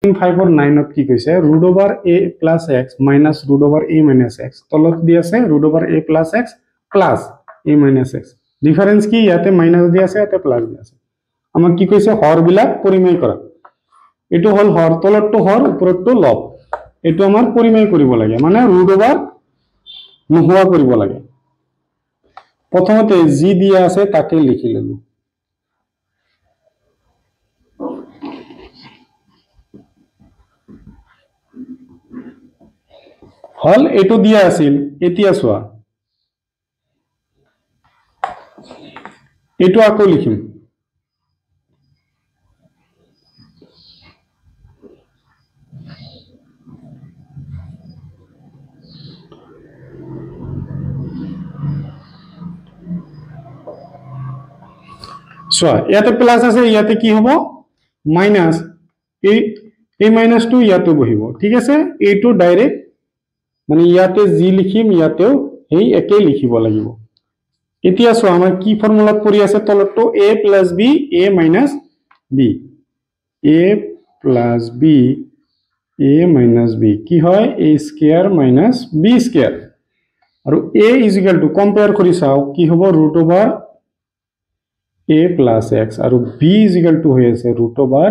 5 और 9 কি কৈছে root over a plus x minus root over a minus x তলত দি আছে root over a plus x plus a minus x difference কি ইয়াতে মাইনাস দি আছে ইয়াতে প্লাস দি আছে আমাক কি কৈছে হর বিলাক পরিমেয় কৰা এটো হল হৰ তলতটো হৰ উপৰটো লব এটো আমাৰ পৰিমেয় কৰিব লাগে মানে root over নোহোৱা কৰিব লাগে প্ৰথমতে জি দিয়া আছে তাকে লিখি ললো হল এটো দিয়া আছিল এতিয়া সোয়া এটো আকৌ লিখিম সোয়া ইয়াতে প্লাস আছে ইয়াতে কি হ'ব মাইনাস এই মাইনাস 2 ইয়াতে বহিব ঠিক আছে এটো ডাইরেক্ট মানে ইয়াতে জি লিখিম ইয়াতেও এই একেই লিখিব লাগিব এতিয়া সো আমাৰ কি ফৰ্মুলা পৰি আছে তলটো a + b a - b a + b a - b কি হয় a স্কয়ার - b স্কয়ার আৰু a = কম্পেয়াৰ কৰি চাও কি হ'ব √a + x আৰু b = হৈ আছে √a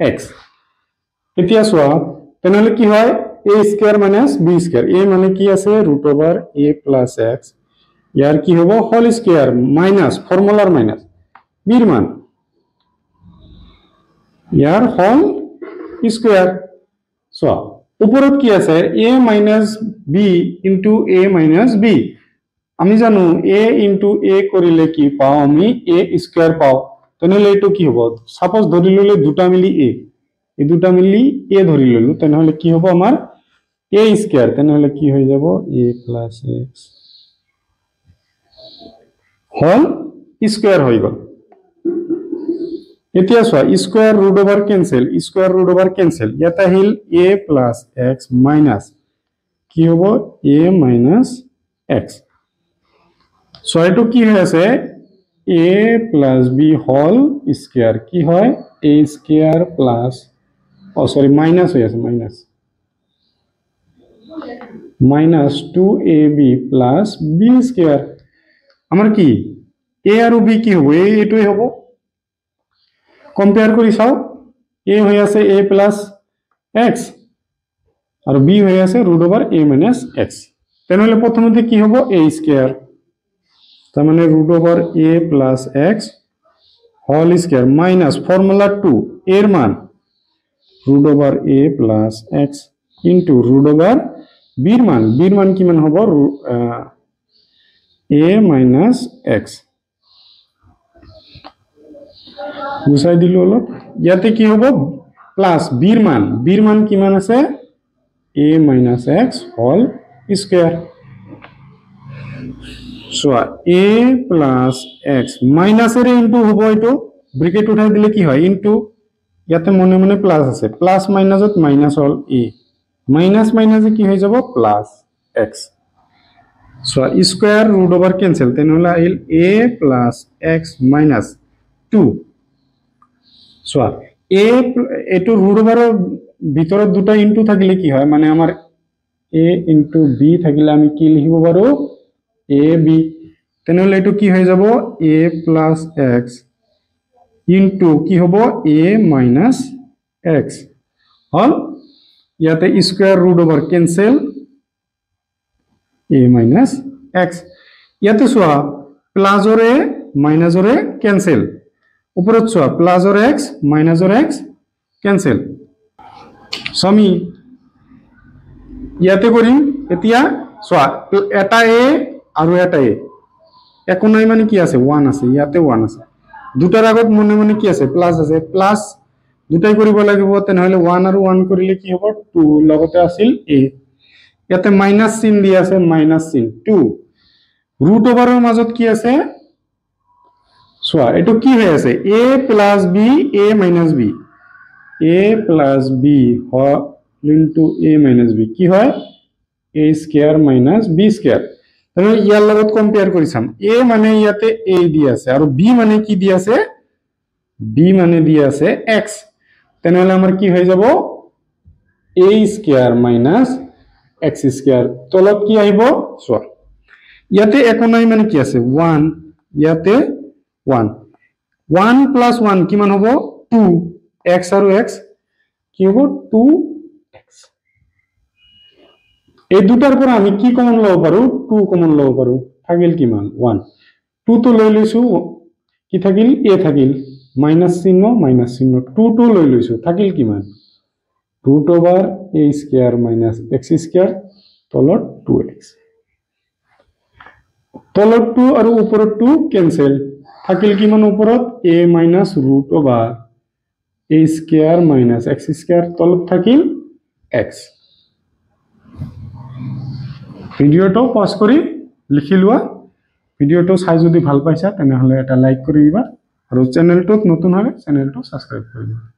- x এতিয়া সো তেনেহলে কি হয় a square - b square a মানে কি আছে √a + x ইয়ার কি হবে হোল স্কয়ার মাইনাস ফর্মুলার মাইনাস b এর মান ইয়ার হোল স্কয়ার সো উপরত কি আছে a - b * a - b আমি জানো a * a করিলে কি পাও আমি a স্কয়ার পাও তেনেহলে এটো কি হবে সাপোজ ধরি ললে দুটা মিলি a এই দুটা মিলি a ধরি ললো তেনেহলে কি হবে আমার a স্কয়ার তেনেহলে কি হয়ে যাব a + x হোল স্কয়ার হই গল এতিয়া সোয়া স্কয়ার √ওভার ক্যান্সেল এটা হিল a + x মাইনাস কি হবে a - x সো এটো কি হৈ আছে a + b হোল স্কয়ার কি হয় a স্কয়ার প্লাস মাইনাস হৈ আছে মাইনাস -2ab + b স্কয়ার আমার কি a আর b কি হবে এটোই হবে কম্পেয়ার করি চাও a হৈ আছে a + x আর b হৈ আছে √a - x তেনেহলে প্রথমতে কি হবে a স্কয়ার তার মানে √a + x whole square minus formula 2 এর মান √a + x ইনটু √b এর মান কি মান হবে a - x গুছাই দিলো হলো ইয়াতে কি হবে প্লাস b এর মান কি মান আছে a - x whole square so a + x minus এর ইনটু হবে এটো ব্র্যাকেট উঠাই দিলে কি হয় ইনটু ইয়াতে মনে মনে প্লাস আছে প্লাস মাইনাসত মাইনাস হল a মাইনাস মাইনাসে কি হয়ে যাব প্লাস x সো স্কয়ার √ওভার ক্যান্সেল তেনেহলে আইল a + x - 2 সো a এটো √ওভার ভিতরে দুটা ইনটু থাকলে কি হয় মানে আমার a * b থাকলে আমি কি লিখিব পারো ab তেনেহলে এটো কি হয়ে যাব a + x ইনটু কি হবে a - x হল ইয়াতে স্কয়ার √ওভার ক্যান্সেল a - x ইয়াতে সোয়া প্লাস ওর a মাইনাস ওর a ক্যান্সেল উপরত সোয়া প্লাস ওর x মাইনাস ওর x ক্যান্সেল সমি ইয়াতে করিম এতিয়া সোয়া এটা a আর এটা a একো নাই মানে কি আছে 1 আছে ইয়াতে 1 আছে দুটার আগত মনে মনে কি আছে প্লাস আছে প্লাস দুটাই কৰিব লাগিব তেনেহলে 1 আৰু 1 কৰিলে কি হ'ব 2 লগতে আছিল a ইয়াতে মাইনাস চিন দি আছে মাইনাস চিন 2 √ওভাৰৰ মাজত কি আছে সোয়া এটো কি হৈ আছে a + b a - b a + b into a - b কি হয় a স্কয়ার - b স্কয়ার তাহলে ইয়ার লগত কম্পেয়ার কৰি চাম a মানে ইয়াতে a দি আছে আৰু b মানে কি দি আছে b মানে দি আছে x তেনেহলে আমাৰ কি হৈ যাব a square minus x square তলত কি আহিব চোৱা ইয়াতে একো নাই মানে কি আছে 1 ইয়াতে 1 1 plus 1 কিমান হ'ব 2 x আৰু x কি হ'ব 2x এই দুটাৰ পৰা আমি কি কমন লব পাৰো 2 কমন লব পাৰো থাকিল কিমান 1 2 তো লৈ লৈছো কি থাকিল a থাকিল মাইনাস চিহ্ন 2 to লৈ লৈছো থাকিল কিমান root over a square minus x square তলত 2x তলত 2 আৰু ওপৰত 2 কেনসেল থাকিল কিমান ওপৰত a minus root over a square minus x square তলত থাকিল x ভিডিওটো পজ কৰি লিখি লোৱা ভিডিওটো চাই যদি ভাল পাইছা তেনেহলে এটা লাইক কৰি দিবা আৰু চেনেলটোত নতুন হলে চেনেলটো সাবস্ক্ৰাইব কৰি দিবা